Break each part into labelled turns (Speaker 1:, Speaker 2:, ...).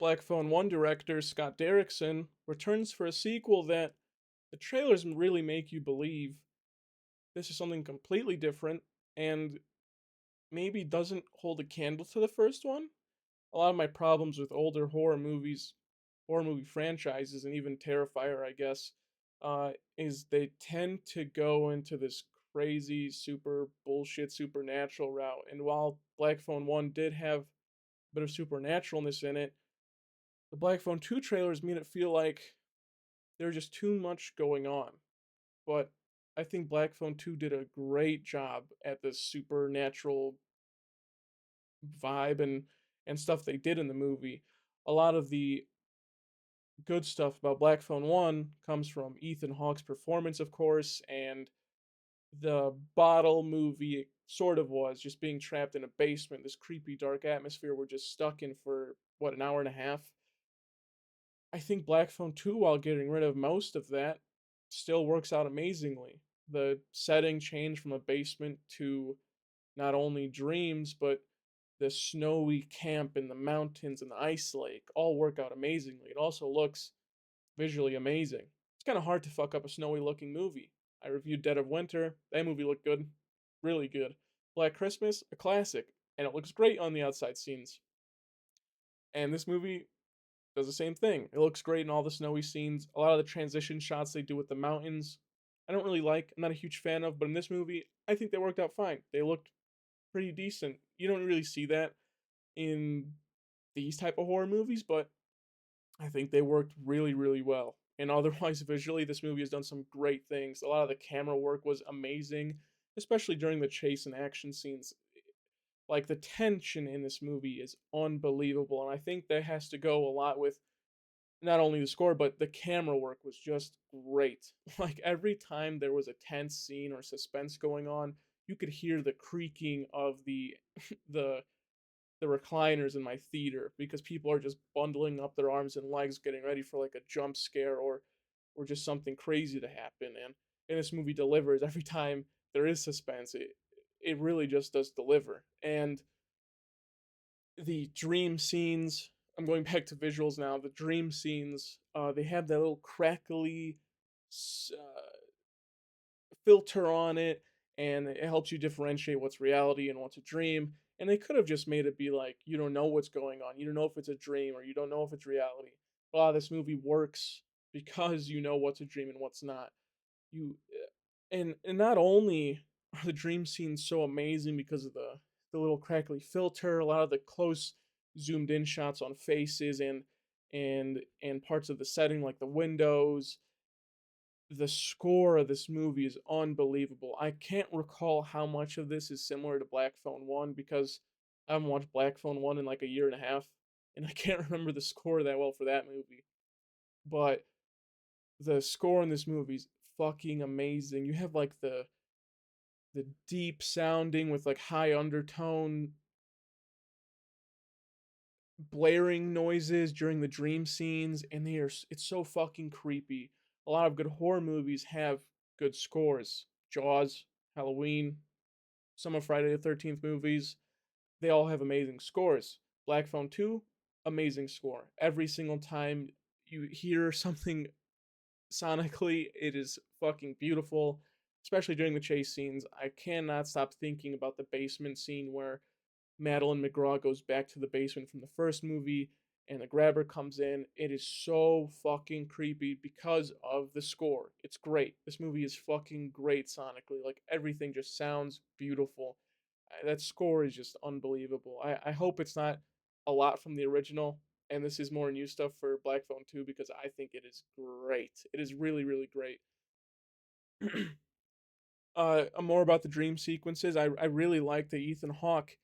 Speaker 1: Black Phone 1 director Scott Derrickson returns for a sequel that the trailers really make you believe this is something completely different and maybe doesn't hold a candle to the first one. A lot of my problems with older horror movie franchises, and even Terrifier, I guess, is they tend to go into this crazy, super bullshit supernatural route. And while Black Phone 1 did have a bit of supernaturalness in it, the Black Phone 2 trailers made it feel like there's just too much going on. But I think Black Phone 2 did a great job at this supernatural vibe and stuff they did in the movie. A lot of the good stuff about Black Phone 1 comes from Ethan Hawke's performance, of course, and the bottle movie it sort of was, just being trapped in a basement, this creepy dark atmosphere we're just stuck in for what, an hour and a half. I think Black Phone 2, while getting rid of most of that, still works out amazingly. The setting change from a basement to not only dreams, but the snowy camp in the mountains and the ice lake all work out amazingly. It also looks visually amazing. It's kind of hard to fuck up a snowy looking movie. I reviewed Dead of Winter. That movie looked good. Really good. Black Christmas, a classic. And it looks great on the outside scenes. And this movie does the same thing. It looks great in all the snowy scenes. A lot of the transition shots they do with the mountains, I don't really like. I'm not a huge fan of, but in this movie, I think they worked out fine. They looked pretty decent. You don't really see that in these type of horror movies, but I think they worked really, really well. And otherwise, visually, this movie has done some great things. A lot of the camera work was amazing, especially during the chase and action scenes. Like, the tension in this movie is unbelievable, and I think that has to go a lot with not only the score, but the camera work was just great. Like, every time there was a tense scene or suspense going on, you could hear the creaking of the the recliners in my theater because people are just bundling up their arms and legs getting ready for like a jump scare or just something crazy to happen. And this movie delivers every time there is suspense. It really just does deliver. And the dream scenes, I'm going back to visuals now. The dream scenes, they have that little crackly filter on it, and it helps you differentiate what's reality and what's a dream. And they could have just made it be like you don't know what's going on, you don't know if it's a dream or you don't know if it's reality. But this movie works because you know what's a dream and what's not. You and not only are the dream scenes so amazing because of the little crackly filter, a lot of the close zoomed in shots on faces and parts of the setting like the windows. The score of this movie is unbelievable. I can't recall how much of this is similar to Black Phone 1 because I haven't watched Black Phone 1 in like a year and a half, and I can't remember the score that well for that movie. But the score in this movie is fucking amazing. You have like the deep sounding with like high undertone blaring noises during the dream scenes, and it's so fucking creepy. A lot of good horror movies have good scores. Jaws, Halloween, some of Friday the 13th movies, they all have amazing scores. Black Phone 2, amazing score. Every single time you hear something sonically, it is fucking beautiful, especially during the chase scenes. I cannot stop thinking about the basement scene where Madeline McGraw goes back to the basement from the first movie and the grabber comes in. It is so fucking creepy because of the score. It's great. This movie is fucking great sonically. Like everything just sounds beautiful. That score is just unbelievable. I hope it's not a lot from the original and this is more new stuff for Black Phone 2 because I think it is great. It is really, really great. More about the dream sequences. I really like that Ethan Hawke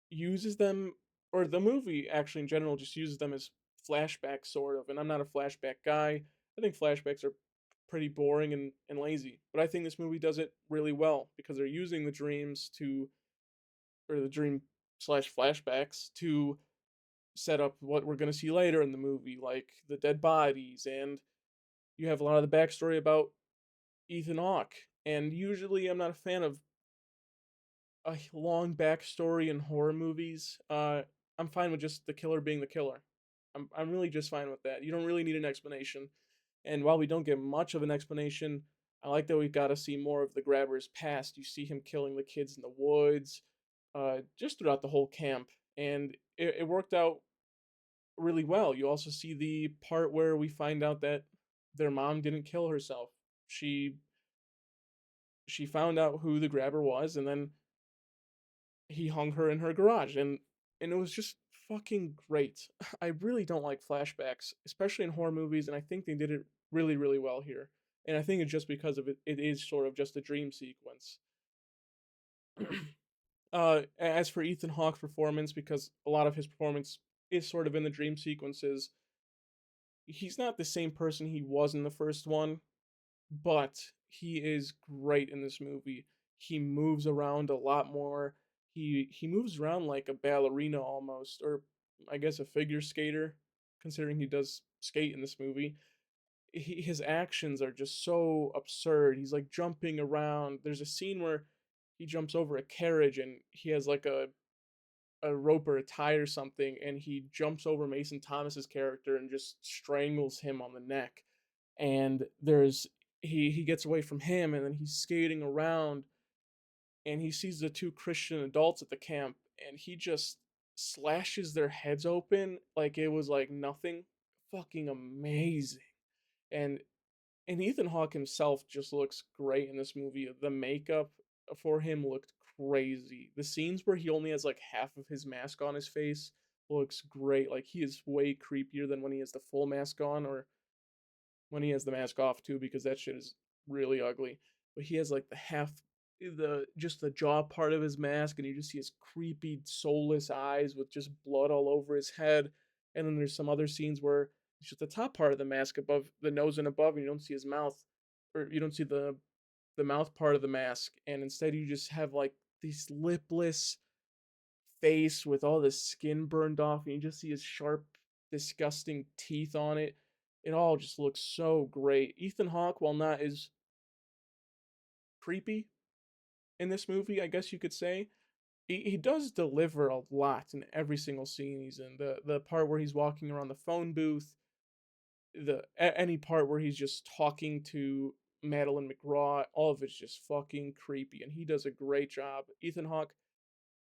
Speaker 1: uses them, or the movie actually in general just uses them as flashbacks, sort of. And I'm not a flashback guy. I think flashbacks are pretty boring and lazy. But I think this movie does it really well because they're using the dreams to, or the dream slash flashbacks to set up what we're going to see later in the movie, like the dead bodies. And you have a lot of the backstory about Ethan Hawke. And usually I'm not a fan of a long backstory in horror movies. I'm fine with just the killer being the killer. I'm really just fine with that. You don't really need an explanation. And while we don't get much of an explanation, I like that we've got to see more of the grabber's past. You see him killing the kids in the woods, just throughout the whole camp, and it worked out really well. You also see the part where we find out that their mom didn't kill herself. She she found out who the grabber was, and then he hung her in her garage, and it was just fucking great. I really don't like flashbacks, especially in horror movies, and I think they did it really, really well here. And I think it's just because of it. It is sort of just a dream sequence. As for Ethan Hawke's performance, because a lot of his performance is sort of in the dream sequences, he's not the same person he was in the first one, but he is great in this movie. He moves around a lot more. He moves around like a ballerina almost, or I guess a figure skater, considering he does skate in this movie. His actions are just so absurd. He's like jumping around. There's a scene where he jumps over a carriage and he has like a rope or a tie or something, and he jumps over Mason Thomas's character and just strangles him on the neck. And there's he gets away from him, and then he's skating around, and he sees the two Christian adults at the camp, and he just slashes their heads open like it was like nothing. Fucking amazing. And and Ethan Hawke himself just looks great in this movie. The makeup for him looked crazy. The scenes where he only has like half of his mask on his face looks great. Like he is way creepier than when he has the full mask on, or when he has the mask off too, because that shit is really ugly. But he has like the half, the just the jaw part of his mask, and you just see his creepy soulless eyes with just blood all over his head. And then there's some other scenes where it's just the top part of the mask above the nose and above, and you don't see his mouth, or you don't see the mouth part of the mask, and instead you just have like this lipless face with all the skin burned off, and you just see his sharp, disgusting teeth on it. It all just looks so great. Ethan Hawke, while not as creepy in this movie, I guess you could say, he does deliver a lot in every single scene he's in. The part where he's walking around the phone booth, any part where he's just talking to Madeline McGraw, all of it's just fucking creepy, and he does a great job. Ethan Hawke,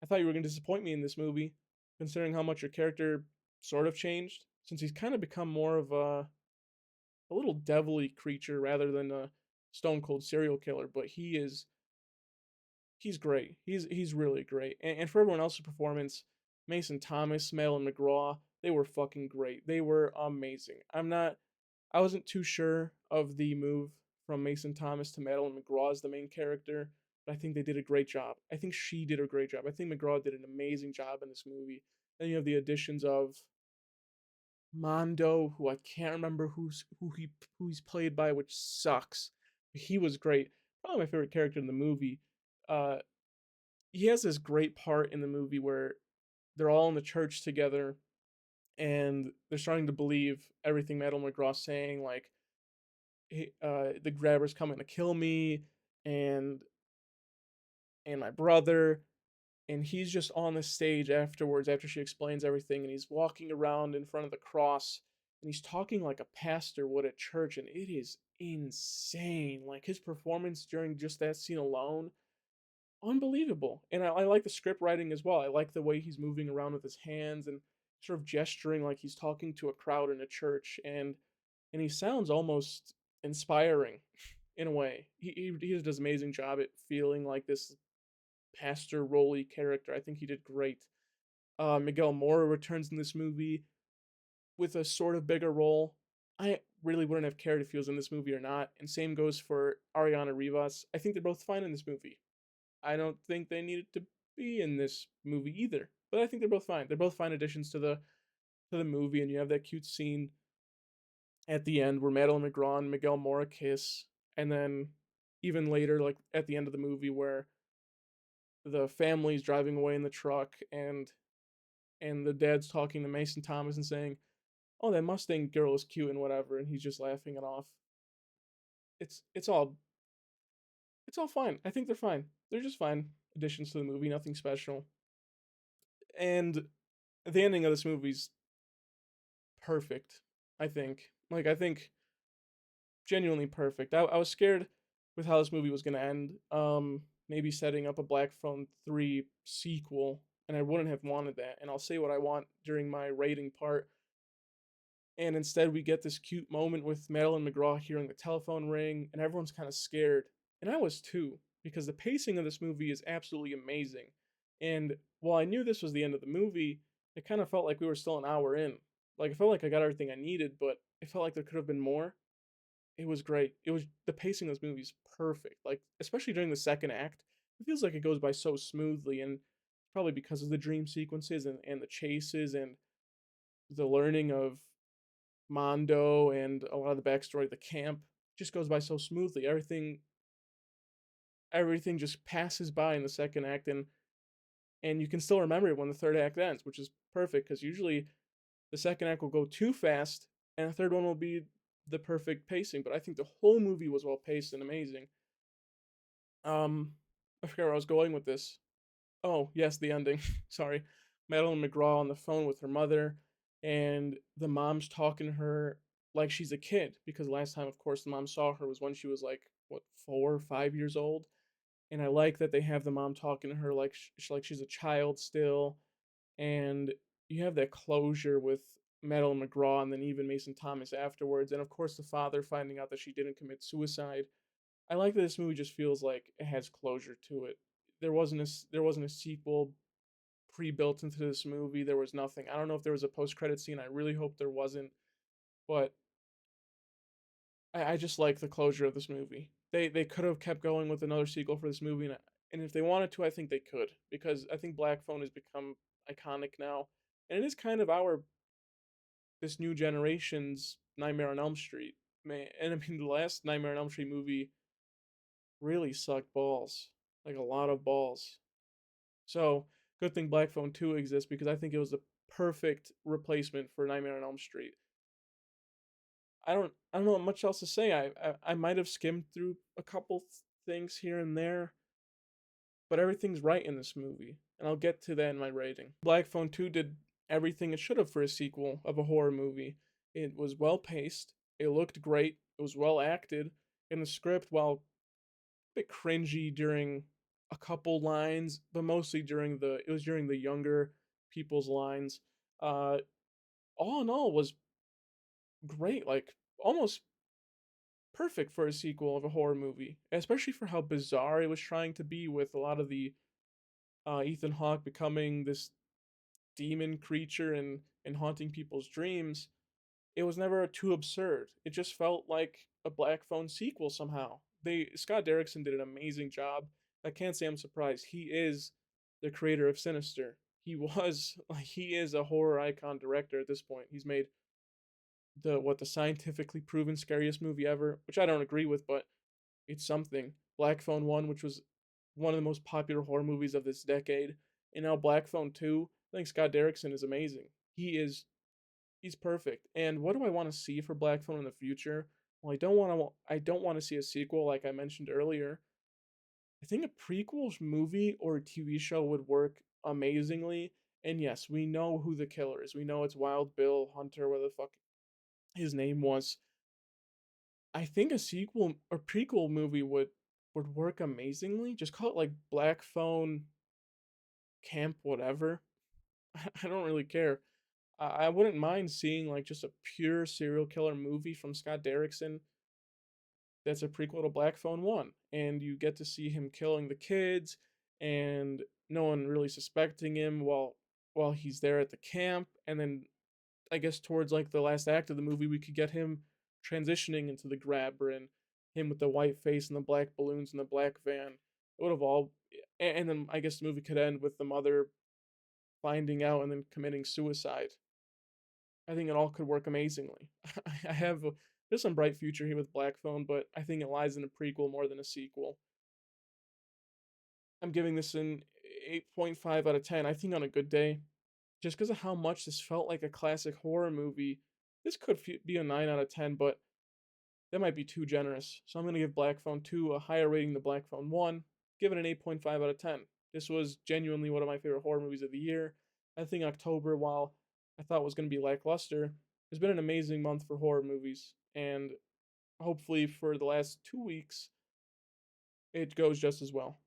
Speaker 1: I thought you were going to disappoint me in this movie, considering how much your character sort of changed, since he's kind of become more of a little devilly creature rather than a stone cold serial killer. But he's great. He's really great. And for everyone else's performance, Mason Thomas, Madeline McGraw, they were fucking great. They were amazing. I wasn't too sure of the move from Mason Thomas to Madeline McGraw as the main character, but I think they did a great job. I think she did a great job. I think McGraw did an amazing job in this movie. Then you have the additions of Mondo, who I can't remember who he's played by, which sucks. He was great. Probably my favorite character in the movie. Uh, he has this great part in the movie where they're all in the church together, and they're starting to believe everything Madeline McGraw's saying, like the grabber's coming to kill me, and my brother. And he's just on the stage afterwards, after she explains everything, and he's walking around in front of the cross, and he's talking like a pastor would at church, and it is insane. Like his performance during just that scene alone, unbelievable. And I like the script writing as well. I like the way he's moving around with his hands and sort of gesturing like he's talking to a crowd in a church, and he sounds almost inspiring in a way. He does an amazing job at feeling like this pastor Rolly character. I think he did great. Miguel Mora returns in this movie with a sort of bigger role. I really wouldn't have cared if he was in this movie or not. And same goes for Ariana Rivas. I think they're both fine in this movie. I don't think they needed to be in this movie either, but I think they're both fine. They're both fine additions to the movie, and you have that cute scene at the end where Madeline McGraw and Miguel Mora kiss, and then even later, like at the end of the movie, where the family's driving away in the truck, and the dad's talking to Mason Thomas and saying, "Oh, that Mustang girl is cute and whatever," and he's just laughing it off. It's it's all it's all fine. I think they're fine. They're just fine additions to the movie, nothing special. And the ending of this movie's perfect, I think. Like, I think genuinely perfect. I was scared with how this movie was gonna end. Maybe setting up a Black Phone 3 sequel, and I wouldn't have wanted that. And I'll say what I want during my rating part. And instead, we get this cute moment with Madeline McGraw hearing the telephone ring, and everyone's kind of scared. And I was too, because the pacing of this movie is absolutely amazing. And while I knew this was the end of the movie, it kind of felt like we were still an hour in. Like, I felt like I got everything I needed, but it felt like there could have been more. It was great. It was the pacing of this movie is perfect. Like, especially during the second act, it feels like it goes by so smoothly, and probably because of the dream sequences and the chases and the learning of Mondo and a lot of the backstory, the camp just goes by so smoothly. Everything just passes by in the second act, and you can still remember it when the third act ends, which is perfect because usually the second act will go too fast and the third one will be the perfect pacing. But I think the whole movie was well paced and amazing. Um, I forgot where I was going with this. Oh, yes, the ending. Sorry. Madeline McGraw on the phone with her mother, and the mom's talking to her like she's a kid because last time, of course, the mom saw her was when she was like, what, 4 or 5 years old. And I like that they have the mom talking to her like like she's a child still, and you have that closure with Madeline McGraw and then even Mason Thomas afterwards, and of course the father finding out that she didn't commit suicide. I like that this movie just feels like it has closure to it. There wasn't a sequel pre-built into this movie. There was nothing. I don't know if there was a post-credit scene. I really hope there wasn't, but I just like the closure of this movie. They could have kept going with another sequel for this movie, and if they wanted to, I think they could because I think Black Phone has become iconic now, and it is kind of our this new generation's Nightmare on Elm Street. Man, and I mean the last Nightmare on Elm Street movie really sucked balls, like a lot of balls. So good thing Black Phone 2 exists because I think it was the perfect replacement for Nightmare on Elm Street. I don't know much else to say. I might have skimmed through a couple things here and there, but everything's right in this movie, and I'll get to that in my rating. Black Phone 2 did everything it should have for a sequel of a horror movie. It was well paced, it looked great, it was well acted, and the script, while a bit cringy during a couple lines, but mostly during the younger people's lines. Uh, all in all, was great. Like almost perfect for a sequel of a horror movie, especially for how bizarre it was trying to be with a lot of the Ethan Hawke becoming this demon creature and haunting people's dreams. It was never too absurd. It just felt like a Black Phone sequel somehow. Scott Derrickson did an amazing job. I can't say I'm surprised. He is the creator of Sinister. He is a horror icon director at this point. He's made the scientifically proven scariest movie ever, which I don't agree with, but it's something. Black Phone 1, which was one of the most popular horror movies of this decade, and now Black Phone 2. I think Scott Derrickson is amazing. He's perfect. And what do I want to see for Black Phone in the future? Well, I don't want to see a sequel like I mentioned earlier. I think a prequel movie or a TV show would work amazingly. And yes, we know who the killer is. We know it's Wild Bill Hunter, where the fuck his name was. I think a sequel or prequel movie would work amazingly. Just call it like Black Phone Camp whatever. I don't really care. I wouldn't mind seeing like just a pure serial killer movie from Scott Derrickson that's a prequel to Black Phone 1, and you get to see him killing the kids and no one really suspecting him while he's there at the camp, and then I guess towards like the last act of the movie, we could get him transitioning into the grabber and him with the white face and the black balloons and the black van. It would have all, and then I guess the movie could end with the mother finding out and then committing suicide. I think it all could work amazingly. I have there's some bright future here with Black Phone, but I think it lies in a prequel more than a sequel. I'm giving this an 8.5 out of 10. I think on a good day, just because of how much this felt like a classic horror movie, this could be a 9 out of 10, but that might be too generous. So I'm going to give Black Phone 2 a higher rating than Black Phone 1, give it an 8.5 out of 10. This was genuinely one of my favorite horror movies of the year. I think October, while I thought was going to be lackluster, It's been an amazing month for horror movies, and hopefully for the last 2 weeks, it goes just as well.